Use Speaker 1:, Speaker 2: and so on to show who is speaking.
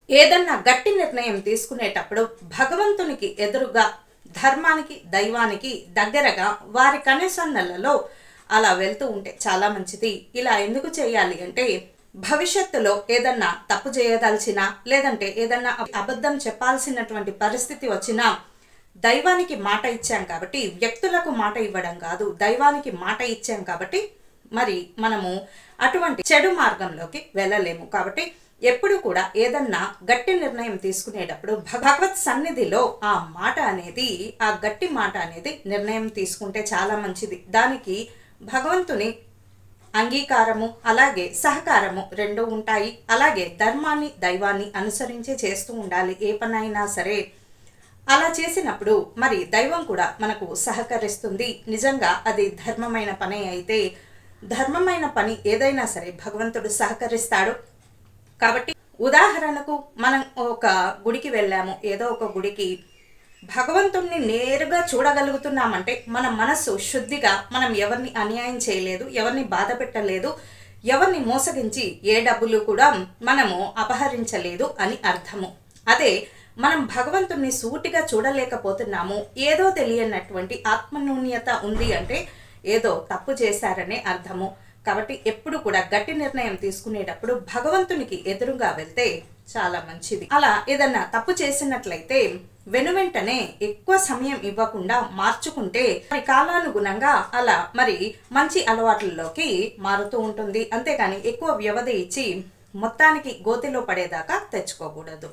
Speaker 1: ఏదన్నా గట్టి నిర్ణయం తీసుకునేటప్పుడు భగవంతునికి ఎదురుగా ధర్మానికి దైవానికి దగ్గరగా వారి కనుసన్నలలో అలా వెళ్తూ ఉంటే చాలా మంచిది. ఇలా ఎందుకు చేయాలి అంటే భవిష్యత్తులో ఏదన్నా తప్పు చేయదలిచినా లేదంటే ఏదన్నా అబద్ధం చెప్పాల్సినటువంటి పరిస్థితి వచ్చినా దైవానికి మాట ఇచ్చాం కాబట్టి, వ్యక్తులకు మాట ఇవ్వడం కాదు, దైవానికి మాట ఇచ్చాం కాబట్టి మరి మనము అటువంటి చెడు మార్గంలోకి వెళ్ళలేము. కాబట్టి ఎప్పుడు కూడా ఏదన్నా గట్టి నిర్ణయం తీసుకునేటప్పుడు భగవత్ సన్నిధిలో ఆ మాట అనేది, ఆ గట్టి మాట అనేది నిర్ణయం తీసుకుంటే చాలా మంచిది. దానికి భగవంతుని అంగీకారము అలాగే సహకారము రెండు ఉంటాయి. అలాగే ధర్మాన్ని దైవాన్ని అనుసరించి చేస్తూ ఉండాలి ఏ పనైనా సరే. అలా చేసినప్పుడు మరి దైవం కూడా మనకు సహకరిస్తుంది. నిజంగా అది ధర్మమైన పని అయితే, ధర్మమైన పని ఏదైనా సరే భగవంతుడు సహకరిస్తాడు. కాబట్టి ఉదాహరణకు మనం ఒక గుడికి వెళ్ళాము, ఏదో ఒక గుడికి భగవంతుణ్ణి నేరుగా చూడగలుగుతున్నామంటే మన మనస్సు శుద్ధిగా, మనం ఎవరిని అన్యాయం చేయలేదు, ఎవరిని బాధ పెట్టలేదు, ఎవరిని మోసగించి ఏ డబ్బులు కూడా మనము అపహరించలేదు అని అర్థము. అదే మనం భగవంతుణ్ణి సూటిగా చూడలేకపోతున్నాము, ఏదో తెలియనటువంటి ఆత్మన్యూన్యత ఉంది అంటే ఏదో తప్పు చేశారనే అర్థము. కాబట్టి ఎప్పుడు కూడా గట్టి నిర్ణయం తీసుకునేటప్పుడు భగవంతునికి ఎదురుగా వెళ్తే చాలా మంచిది. అలా ఏదన్నా తప్పు చేసినట్లయితే వెనువెంటనే ఎక్కువ సమయం ఇవ్వకుండా మార్చుకుంటే మరి కాలానుగుణంగా అలా మరి మంచి అలవాట్లలోకి మారుతూ ఉంటుంది. అంతేగాని ఎక్కువ వ్యవధి ఇచ్చి మొత్తానికి గోతిలో పడేదాకా తెచ్చుకోకూడదు.